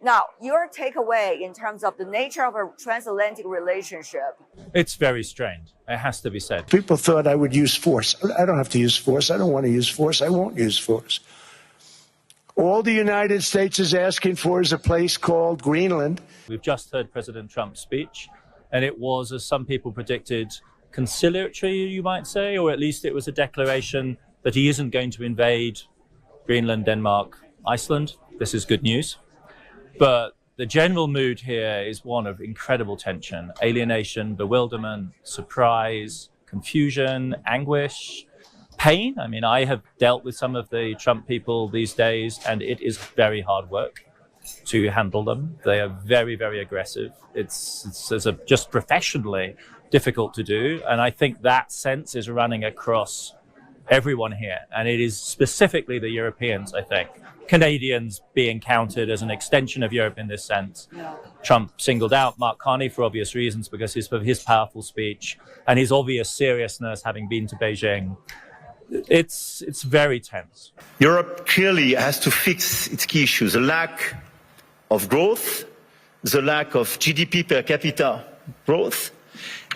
Now, your takeaway in terms of the nature of a transatlantic relationship? It's very strained. It has to be said. People thought I would use force. I don't have to use force. I don't want to use force. I won't use force. All the United States is asking for is a place called Greenland. We've just heard President Trump's speech, and it was, as some people predicted, conciliatory, you might say, or at least it was a declaration that he isn't going to invade Greenland, Denmark, Iceland. This is good news. But the general mood here is one of incredible tension, alienation, bewilderment, surprise, confusion, anguish, pain. I mean, I have dealt with some of the Trump people these days, and it is very hard work to handle them. They are very, very aggressive. It's just professionally difficult to do. And I think that sense is running across everyone here. And it is specifically the Europeans, I think. Canadians being counted as an extension of Europe in this sense. Yeah. Trump singled out Mark Carney for obvious reasons because of his powerful speech and his obvious seriousness having been to Beijing. It's very tense. Europe clearly has to fix its key issues: the lack of growth, the lack of GDP per capita growth,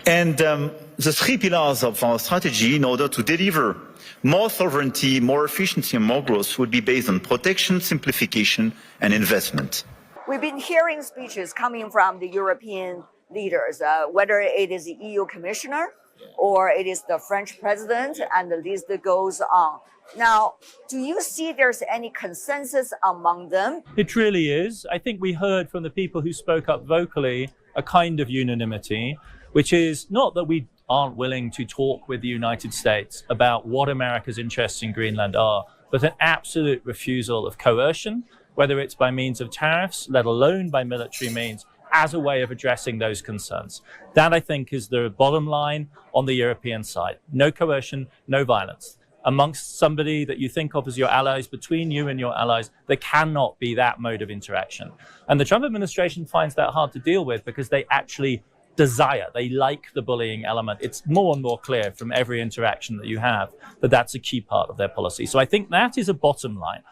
and the three pillars of our strategy in order to deliver more sovereignty, more efficiency and more growth would be based on protection, simplification and investment. We've been hearing speeches coming from the European leaders, whether it is the EU commissioner or it is the French president, and the list goes on. Now, do you see there's any consensus among them? It really is. I think we heard from the people who spoke up vocally a kind of unanimity, which is not that we aren't willing to talk with the United States about what America's interests in Greenland are, but an absolute refusal of coercion, whether it's by means of tariffs, let alone by military means, as a way of addressing those concerns. That, I think, is the bottom line on the European side. No coercion, no violence. Amongst somebody that you think of as your allies, between you and your allies, there cannot be that mode of interaction. And the Trump administration finds that hard to deal with because they actually they like the bullying element. It's more and more clear from every interaction that you have that that's a key part of their policy. So I think that is a bottom line.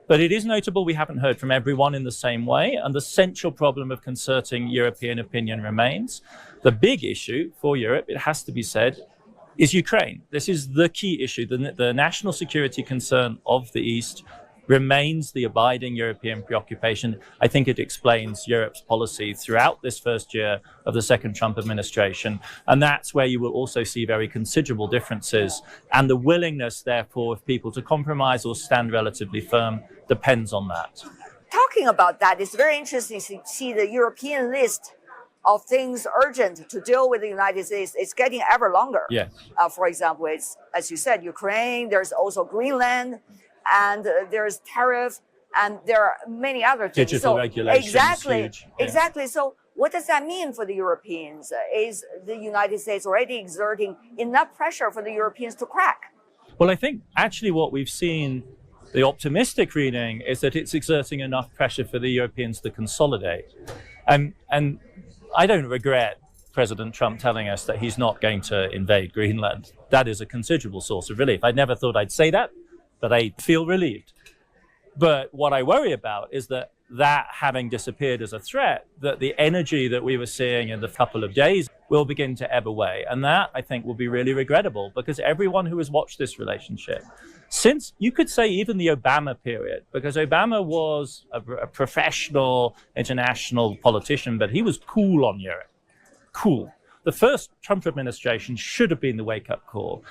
But it is notable we haven't heard from everyone in the same way, and the central problem of concerting European opinion remains. The big issue for Europe, it has to be said, is Ukraine. This is the key issue. The national security concern of the East remains the abiding European preoccupation. I think it explains Europe's policy throughout this first year of the second Trump administration. And that's where you will also see very considerable differences. And the willingness, therefore, of people to compromise or stand relatively firm depends on that. Talking about that, it's very interesting to see the European list of things urgent to deal with the United States. It's getting ever longer. Yes. For example, it's, as you said, Ukraine, there's also Greenland, and there's tariff, and there are many other things. Digital regulations. Exactly. So what does that mean for the Europeans? Is the United States already exerting enough pressure for the Europeans to crack? Well, I think actually what we've seen, the optimistic reading, is that it's exerting enough pressure for the Europeans to consolidate. And I don't regret President Trump telling us that he's not going to invade Greenland. That is a considerable source of relief. I never thought I'd say that, but I feel relieved. But what I worry about is that having disappeared as a threat, that the energy that we were seeing in the couple of days will begin to ebb away. And that, I think, will be really regrettable, because everyone who has watched this relationship, since, you could say, even the Obama period, because Obama was a professional international politician, but he was cool on Europe. Cool. The first Trump administration should have been the wake-up call.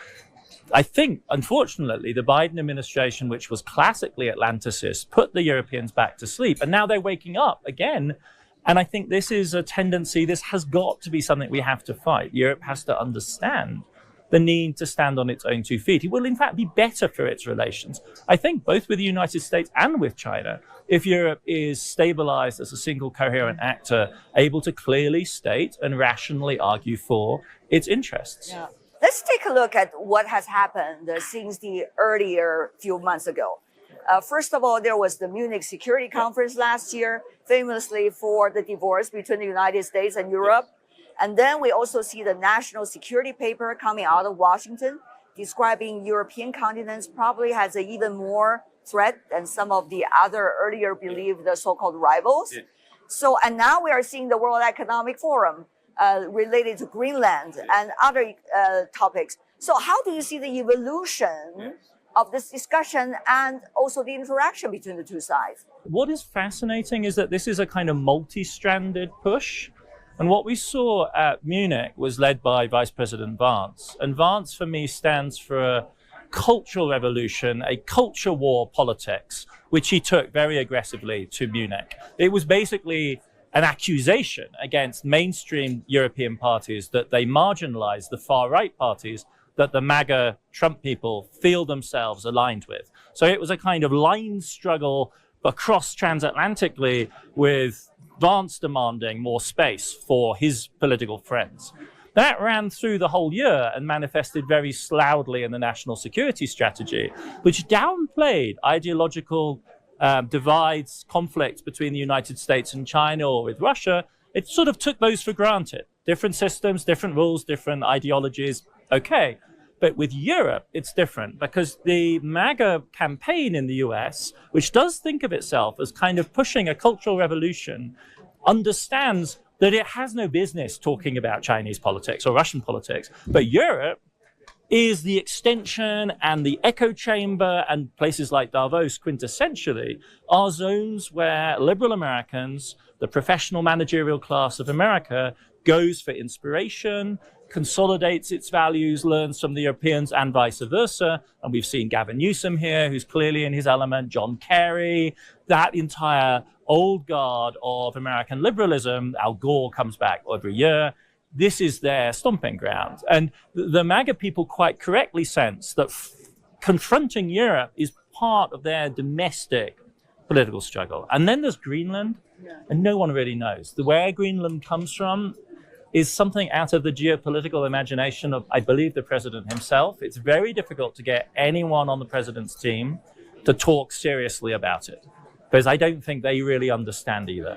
I think, unfortunately, the Biden administration, which was classically Atlanticist, put the Europeans back to sleep. And now they're waking up again. And I think this is a tendency, this has got to be something we have to fight. Europe has to understand the need to stand on its own 2 feet. It will, in fact, be better for its relations, I think, both with the United States and with China, if Europe is stabilized as a single coherent actor, able to clearly state and rationally argue for its interests. Yeah. Let's take a look at what has happened since the earlier few months ago. First of all, there was the Munich Security Conference last year, famously for the divorce between the United States and Europe. And then we also see the national security paper coming out of Washington, describing European continents probably has an even more threat than some of the other earlier believed the so-called rivals. Yeah. So, and now we are seeing the World Economic Forum related to Greenland and other topics. So how do you see the evolution of this discussion and also the interaction between the two sides? What is fascinating is that this is a kind of multi-stranded push. And what we saw at Munich was led by Vice President Vance. And Vance, for me, stands for a cultural revolution, a culture war politics, which he took very aggressively to Munich. It was basically an accusation against mainstream European parties that they marginalized the far-right parties that the MAGA Trump people feel themselves aligned with. So it was a kind of line struggle across transatlantically, with Vance demanding more space for his political friends. That ran through the whole year and manifested very loudly in the national security strategy, which downplayed ideological divides, conflicts between the United States and China or with Russia. It sort of took those for granted. Different systems, different rules, different ideologies, okay. But with Europe, it's different, because the MAGA campaign in the US, which does think of itself as kind of pushing a cultural revolution, understands that it has no business talking about Chinese politics or Russian politics. But Europe is the extension and the echo chamber, and places like Davos, quintessentially, are zones where liberal Americans, the professional managerial class of America, goes for inspiration, consolidates its values, learns from the Europeans, and vice versa. And we've seen Gavin Newsom here, who's clearly in his element, John Kerry, that entire old guard of American liberalism. Al Gore comes back every year. This is their stomping ground. And the MAGA people quite correctly sense that confronting Europe is part of their domestic political struggle. And then there's Greenland, and no one really knows. Where Greenland comes from is something out of the geopolitical imagination of, I believe, the president himself. It's very difficult to get anyone on the president's team to talk seriously about it, because I don't think they really understand either.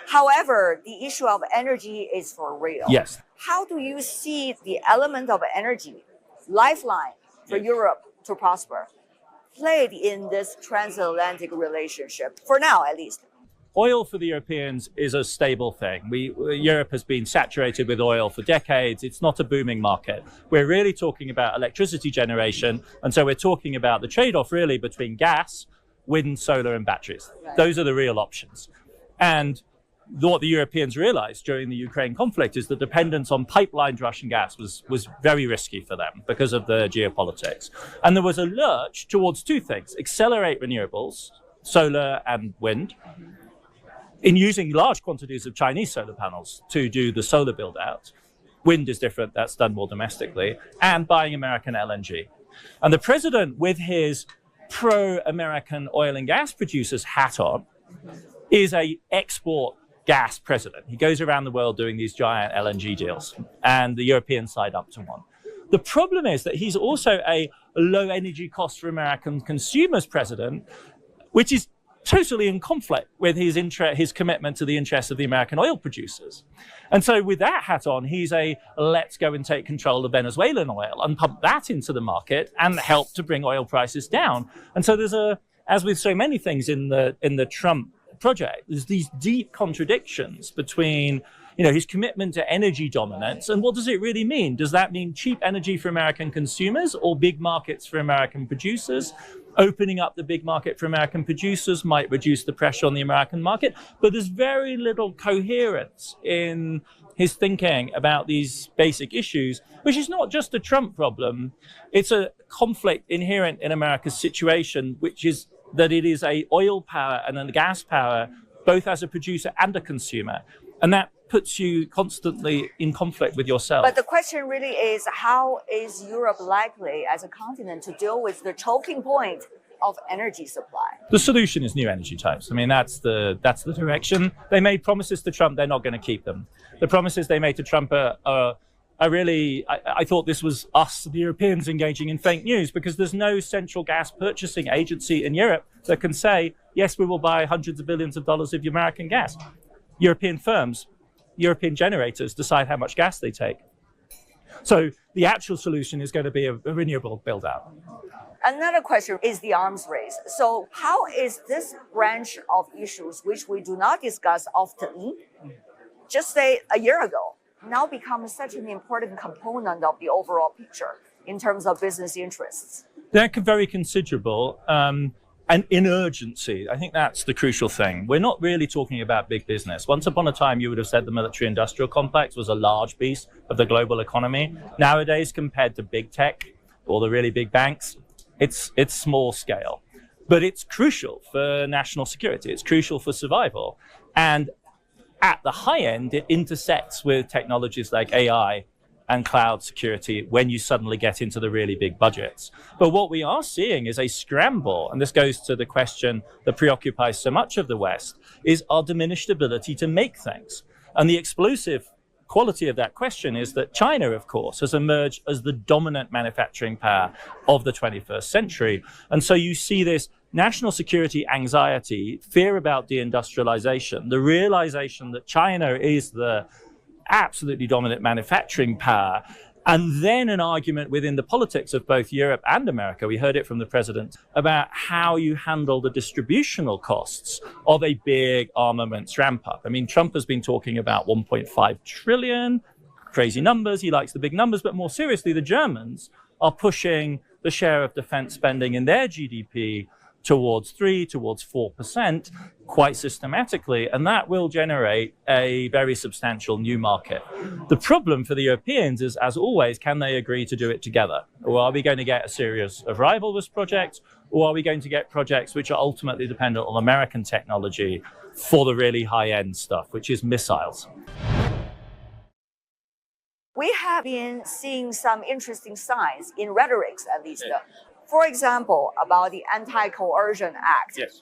However, the issue of energy is for real. Yes. How do you see the element of energy, lifeline for Europe to prosper, played in this transatlantic relationship, for now at least? Oil for the Europeans is a stable thing. Europe has been saturated with oil for decades. It's not a booming market. We're really talking about electricity generation. And so we're talking about the trade-off really between gas, wind, solar, and batteries. Right. Those are the real options. And what the Europeans realized during the Ukraine conflict is the dependence on pipelined Russian gas was very risky for them because of the geopolitics. And there was a lurch towards two things: accelerate renewables, solar and wind, in using large quantities of Chinese solar panels to do the solar build out. Wind is different, that's done more domestically, and buying American LNG. And the president, with his pro-American oil and gas producers hat on, is a export gas president. He goes around the world doing these giant LNG deals, and the Europeans side up to one. The problem is that he's also a low energy cost for American consumers president, which is totally in conflict with his commitment to the interests of the American oil producers. And so with that hat on, he's let's go and take control of Venezuelan oil and pump that into the market and help to bring oil prices down. And so there's as with so many things in the Trump project, there's these deep contradictions between his commitment to energy dominance and what does it really mean? Does that mean cheap energy for American consumers or big markets for American producers? Opening up the big market for American producers might reduce the pressure on the American market, but there's very little coherence in his thinking about these basic issues, which is not just a Trump problem. It's a conflict inherent in America's situation, which is that it is a oil power and a gas power, both as a producer and a consumer. And that puts you constantly in conflict with yourself. But the question really is, how is Europe likely as a continent to deal with the choking point of energy supply? The solution is new energy types. I mean, that's the direction. They made promises to Trump, they're not going to keep them. The promises they made to Trump are really, I thought this was us, the Europeans, engaging in fake news, because there's no central gas purchasing agency in Europe that can say, yes, we will buy hundreds of billions of dollars of American gas. European firms, European generators decide how much gas they take. So the actual solution is going to be a renewable build out. Another question is the arms race. So how is this branch of issues, which we do not discuss often, just say a year ago, now becomes such an important component of the overall picture in terms of business interests? They're very considerable. And in urgency, I think that's the crucial thing. We're not really talking about big business. Once upon a time, you would have said the military-industrial complex was a large piece of the global economy. Nowadays, compared to big tech or the really big banks, it's small scale. But it's crucial for national security. It's crucial for survival. And at the high end, it intersects with technologies like AI and cloud security when you suddenly get into the really big budgets. But what we are seeing is a scramble, and this goes to the question that preoccupies so much of the West, is our diminished ability to make things. And the explosive quality of that question is that China, of course, has emerged as the dominant manufacturing power of the 21st century. And so you see this national security anxiety, fear about deindustrialization, the realization that China is the absolutely dominant manufacturing power, and then an argument within the politics of both Europe and America, we heard it from the president, about how you handle the distributional costs of a big armaments ramp up. I mean, Trump has been talking about 1.5 trillion, crazy numbers, he likes the big numbers, but more seriously, the Germans are pushing the share of defense spending in their GDP towards 4% quite systematically, and that will generate a very substantial new market. The problem for the Europeans is, as always, can they agree to do it together? Or are we going to get a series of rivalrous projects, or are we going to get projects which are ultimately dependent on American technology for the really high-end stuff, which is missiles? We have been seeing some interesting signs in rhetorics, at least. For example, about the Anti-Coercion Act. Yes.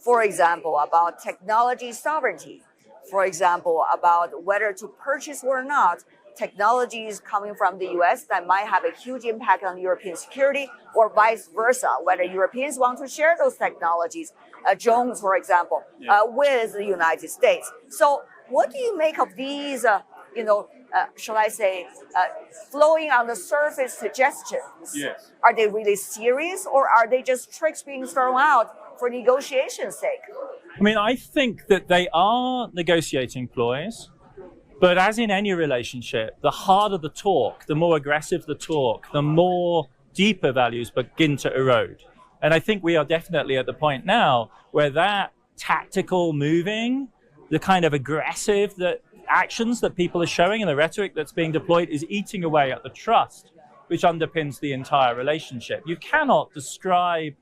For example, about technology sovereignty. For example, about whether to purchase or not technologies coming from the US that might have a huge impact on European security, or vice versa, whether Europeans want to share those technologies, drones, for example, with the United States. So what do you make of these, shall I say, flowing on the surface suggestions? Yes. Are they really serious, or are they just tricks being thrown out for negotiation's sake? I mean, I think that they are negotiating ploys, but as in any relationship, the harder the talk, the more aggressive the talk, the more deeper values begin to erode. And I think we are definitely at the point now where that tactical moving, the kind of aggressive actions that people are showing and the rhetoric that's being deployed is eating away at the trust which underpins the entire relationship. You cannot describe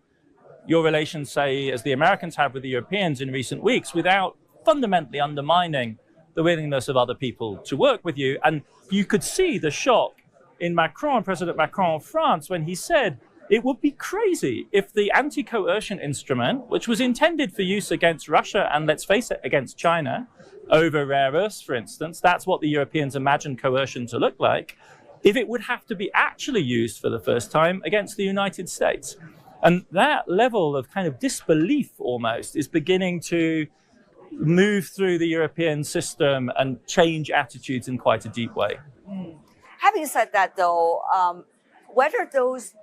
your relations, say, as the Americans have with the Europeans in recent weeks, without fundamentally undermining the willingness of other people to work with you. And you could see the shock in President Macron of France, when he said it would be crazy if the anti-coercion instrument, which was intended for use against Russia and, let's face it, against China, over rare earths, for instance, that's what the Europeans imagine coercion to look like, if it would have to be actually used for the first time against the United States. And that level of kind of disbelief almost is beginning to move through the European system and change attitudes in quite a deep way. Having said that, though, whether those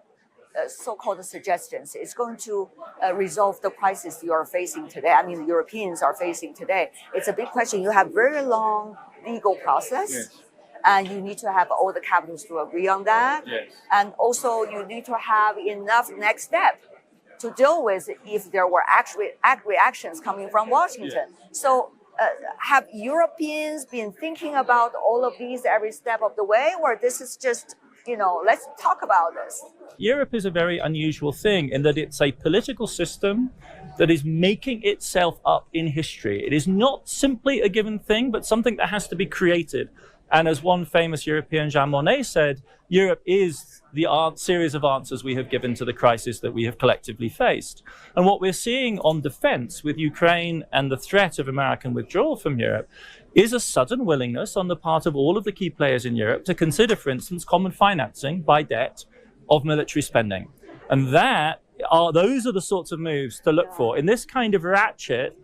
so-called suggestions is going to resolve the crisis you are facing today, I mean, the Europeans are facing today, it's a big question. You have very long legal process. Yes. And you need to have all the capitals to agree on that. Yes. And also you need to have enough next step to deal with if there were actually reactions coming from Washington. Yes. So have Europeans been thinking about all of these every step of the way, or this is just, let's talk about this? Europe is a very unusual thing in that it's a political system that is making itself up in history. It is not simply a given thing, but something that has to be created. And as one famous European, Jean Monnet, said, Europe is the series of answers we have given to the crisis that we have collectively faced. And what we're seeing on defense with Ukraine and the threat of American withdrawal from Europe is a sudden willingness on the part of all of the key players in Europe to consider, for instance, common financing by debt of military spending. And those are the sorts of moves to look for. In this kind of ratchet,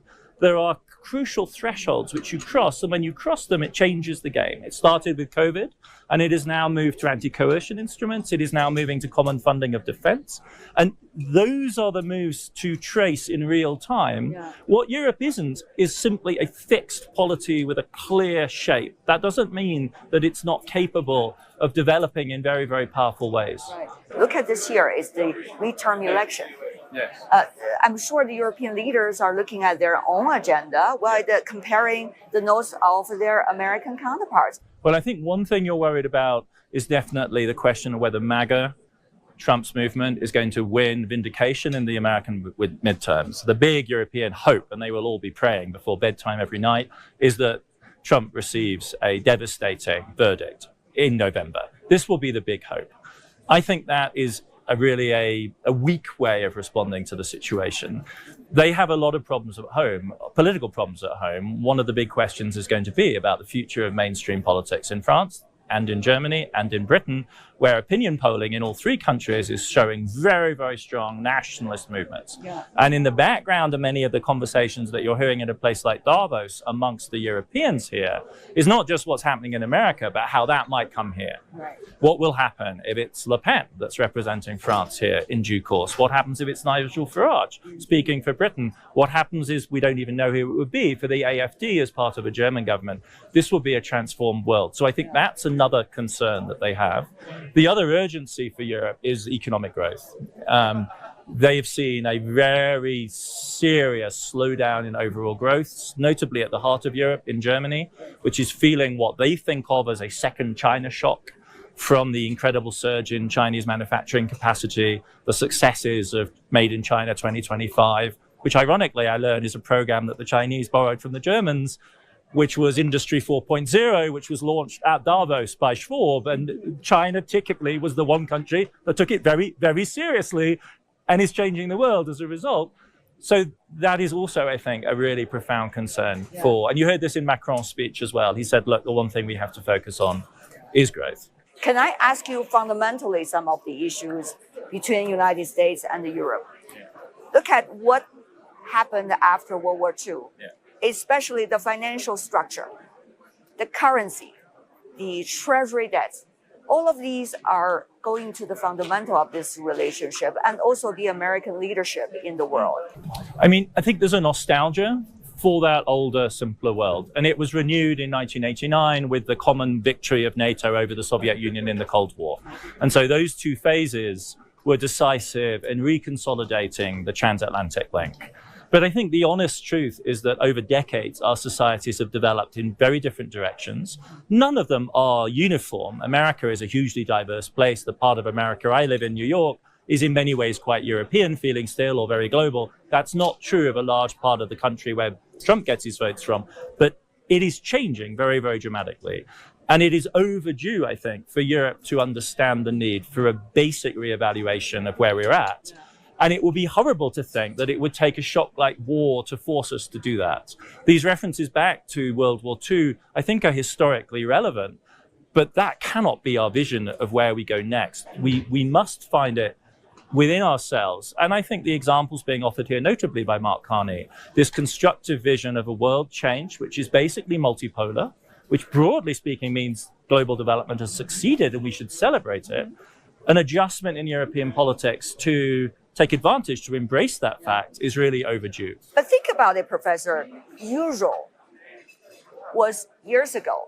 there are crucial thresholds which you cross, and when you cross them, it changes the game. It started with COVID, and it has now moved to anti-coercion instruments. It is now moving to common funding of defense. And those are the moves to trace in real time. Yeah. What Europe isn't is simply a fixed polity with a clear shape. That doesn't mean that it's not capable of developing in very, very powerful ways. Right. Look at this year, it's the midterm election. Yes. I'm sure the European leaders are looking at their own agenda while they're comparing the notes of their American counterparts. Well, I think one thing you're worried about is definitely the question of whether MAGA, Trump's movement, is going to win vindication in the American midterms. The big European hope, and they will all be praying before bedtime every night, is that Trump receives a devastating verdict in November. This will be the big hope. I think that is really a weak way of responding to the situation. They have a lot of problems at home, political problems at home. One of the big questions is going to be about the future of mainstream politics in France and in Germany and in Britain, where opinion polling in all three countries is showing very, very strong nationalist movements. Yeah. And in the background of many of the conversations that you're hearing in a place like Davos amongst the Europeans here is not just what's happening in America, but how that might come here. Right. What will happen if it's Le Pen that's representing France here in due course? What happens if it's Nigel Farage speaking for Britain? What happens is we don't even know who it would be for the AfD as part of a German government. This will be a transformed world. So I think that's another concern that they have. The other urgency for Europe is economic growth. They've seen a very serious slowdown in overall growth, notably at the heart of Europe in Germany, which is feeling what they think of as a second China shock from the incredible surge in Chinese manufacturing capacity, the successes of Made in China 2025, which ironically I learned is a program that the Chinese borrowed from the Germans, which was Industry 4.0, which was launched at Davos by Schwab. And China typically was the one country that took it very, very seriously and is changing the world as a result. So that is also, I think, a really profound concern for, and you heard this in Macron's speech as well. He said, look, the one thing we have to focus on is growth. Can I ask you fundamentally some of the issues between the United States and Europe? Look at what happened after World War II. Especially the financial structure, the currency, the treasury debts. All of these are going to the fundamental of this relationship and also the American leadership in the world. I mean, I think there's a nostalgia for that older, simpler world. And it was renewed in 1989 with the common victory of NATO over the Soviet Union in the Cold War. And so those two phases were decisive in reconsolidating the transatlantic link. But I think the honest truth is that over decades, our societies have developed in very different directions. None of them are uniform. America is a hugely diverse place. The part of America I live in, New York, is in many ways quite European feeling still, or very global. That's not true of a large part of the country where Trump gets his votes from. But it is changing very, very dramatically. And it is overdue, I think, for Europe to understand the need for a basic reevaluation of where we're at. And it would be horrible to think that it would take a shock like war to force us to do that. These references back to World War II, I think, are historically relevant, but that cannot be our vision of where we go next. We must find it within ourselves. And I think the examples being offered here, notably by Mark Carney, this constructive vision of a world change, which is basically multipolar, which broadly speaking means global development has succeeded and we should celebrate it, an adjustment in European politics to take advantage, to embrace that fact, is really overdue. But think about it, Professor. Euro was years ago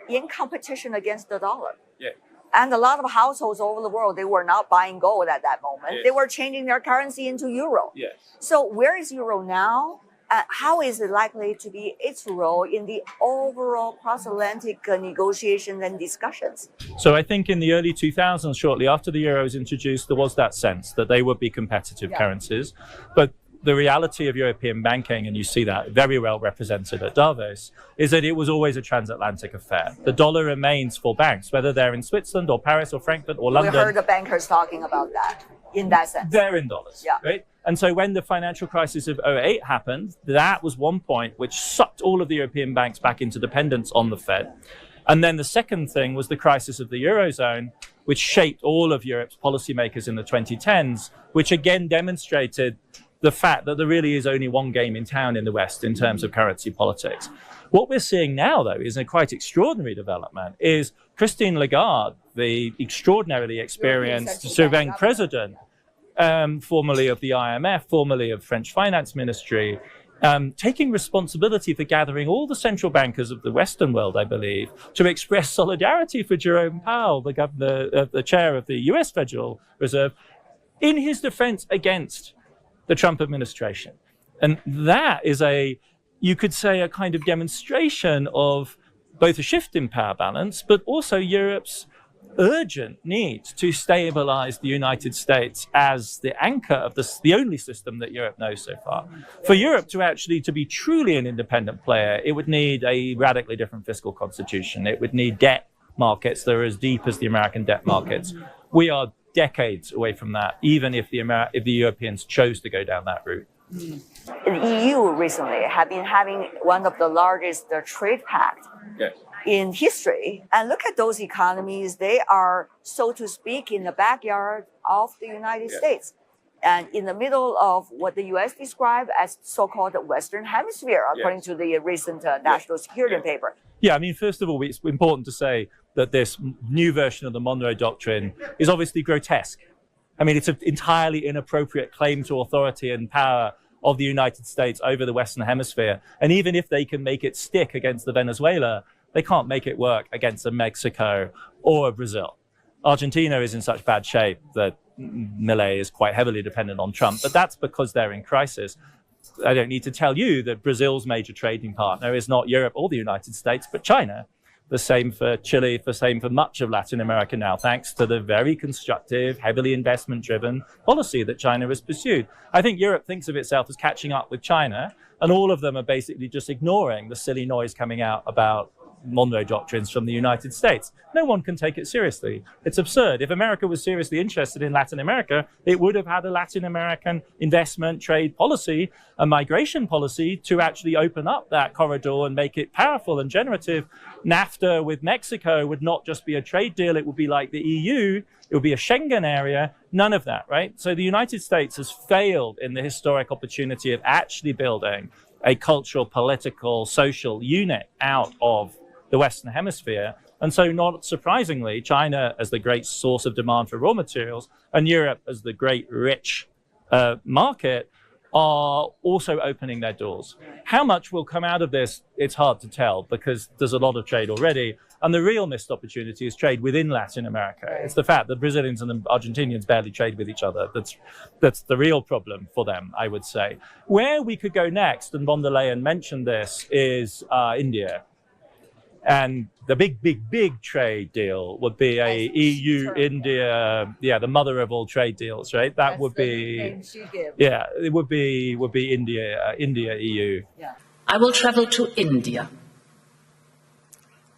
in competition against the dollar. Yeah. And a lot of households all over the world, they were not buying gold at that moment. Yes. They were changing their currency into euro. Yes. So where is euro now? How is it likely to be its role in the overall cross-Atlantic negotiations and discussions? So I think in the early 2000s, shortly after the euro was introduced, there was that sense that they would be competitive currencies. But the reality of European banking, and you see that very well represented at Davos, is that it was always a transatlantic affair. The dollar remains for banks, whether they're in Switzerland or Paris or Frankfurt or London. We heard the bankers talking about that in that sense. They're in dollars, right? And so when the financial crisis of 2008 happened, that was one point which sucked all of the European banks back into dependence on the Fed. And then the second thing was the crisis of the Eurozone, which shaped all of Europe's policymakers in the 2010s, which again demonstrated the fact that there really is only one game in town in the West in terms of currency politics. What we're seeing now, though, is a quite extraordinary development, is Christine Lagarde, the extraordinarily experienced Bank president, formerly of the IMF, formerly of French finance ministry, taking responsibility for gathering all the central bankers of the Western world, I believe, to express solidarity for Jerome Powell, the governor, the chair of the U.S. Federal Reserve, in his defense against the Trump administration. And that is you could say, a kind of demonstration of both a shift in power balance, but also Europe's urgent need to stabilize the United States as the anchor of the only system that Europe knows so far. For Europe to be truly an independent player, it would need a radically different fiscal constitution. It would need debt markets that are as deep as the American debt markets. We are decades away from that, even if the Europeans chose to go down that route. The EU recently have been having one of the largest trade pact in history. And look at those economies. They are, so to speak, in the backyard of the United States and in the middle of what the US described as so-called Western Hemisphere, according to the recent national security paper. Yeah, I mean, first of all, it's important to say that this new version of the Monroe Doctrine is obviously grotesque. I mean, it's an entirely inappropriate claim to authority and power of the United States over the Western Hemisphere. And even if they can make it stick against the Venezuela, they can't make it work against a Mexico or a Brazil. Argentina is in such bad shape that Milei is quite heavily dependent on Trump, but that's because they're in crisis. I don't need to tell you that Brazil's major trading partner is not Europe or the United States, but China. The same for Chile, the same for much of Latin America now, thanks to the very constructive, heavily investment-driven policy that China has pursued. I think Europe thinks of itself as catching up with China, and all of them are basically just ignoring the silly noise coming out about Monroe doctrines from the United States. No one can take it seriously. It's absurd. If America was seriously interested in Latin America, it would have had a Latin American investment, trade policy, a migration policy to actually open up that corridor and make it powerful and generative. NAFTA with Mexico would not just be a trade deal. It would be like the EU. It would be a Schengen area. None of that, right? So the United States has failed in the historic opportunity of actually building a cultural, political, social unit out of the Western Hemisphere. And so not surprisingly, China as the great source of demand for raw materials and Europe as the great rich market are also opening their doors. How much will come out of this? It's hard to tell because there's a lot of trade already. And the real missed opportunity is trade within Latin America. It's the fact that Brazilians and the Argentinians barely trade with each other. That's the real problem for them, I would say. Where we could go next, and von der Leyen mentioned this, is India. And the big trade deal would be a EU-India, the mother of all trade deals, right? That would be, it would be India-EU. Yeah. I will travel to India.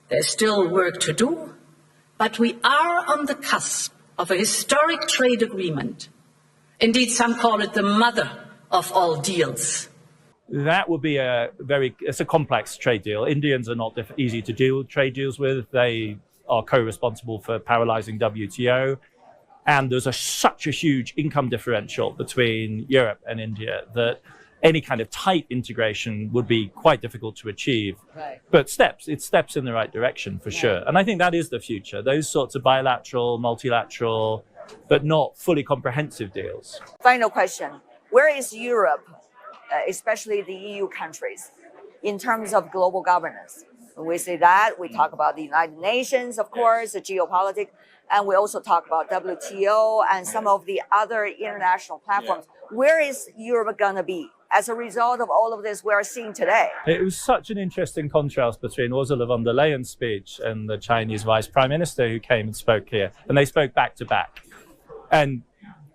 There's still work to do, but we are on the cusp of a historic trade agreement. Indeed, some call it the mother of all deals. That would be it's a complex trade deal. Indians are not easy to do trade deals with. They are co-responsible for paralyzing WTO. And there's such a huge income differential between Europe and India that any kind of tight integration would be quite difficult to achieve. Right. But it's steps in the right direction for sure. And I think that is the future. Those sorts of bilateral, multilateral, but not fully comprehensive deals. Final question. Where is Europe, especially the EU countries, in terms of global governance? When we say that, we talk about the United Nations, of course, the geopolitics, and we also talk about WTO and some of the other international platforms. Where is Europe going to be as a result of all of this we are seeing today? It was such an interesting contrast between Ursula von der Leyen's speech and the Chinese Vice Prime Minister who came and spoke here. And they spoke back to back. And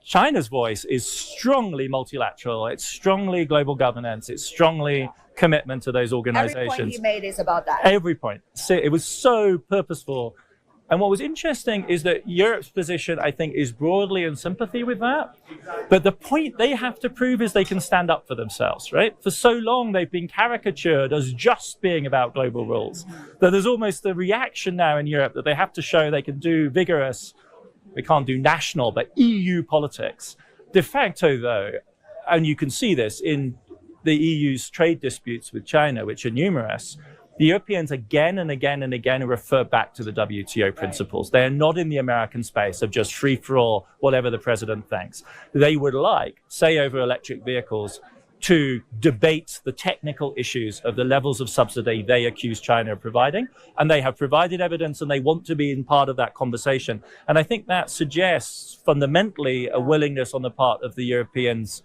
China's voice is strongly multilateral. It's strongly global governance. It's strongly commitment to those organizations. Every point he made is about that. Every point. So it was so purposeful. And what was interesting is that Europe's position, I think, is broadly in sympathy with that. But the point they have to prove is they can stand up for themselves, right? For so long, they've been caricatured as just being about global rules, that there's almost a reaction now in Europe that they have to show they can do vigorous, we can't do national, but EU politics. De facto, though, and you can see this in the EU's trade disputes with China, which are numerous. The Europeans again and again and again refer back to the WTO principles. They are not in the American space of just free for all, whatever the president thinks. They would like, say over electric vehicles, to debate the technical issues of the levels of subsidy they accuse China of providing. And they have provided evidence and they want to be in part of that conversation. And I think that suggests fundamentally a willingness on the part of the Europeans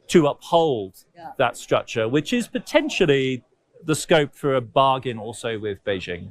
to uphold that structure, which is potentially the scope for a bargain also with Beijing.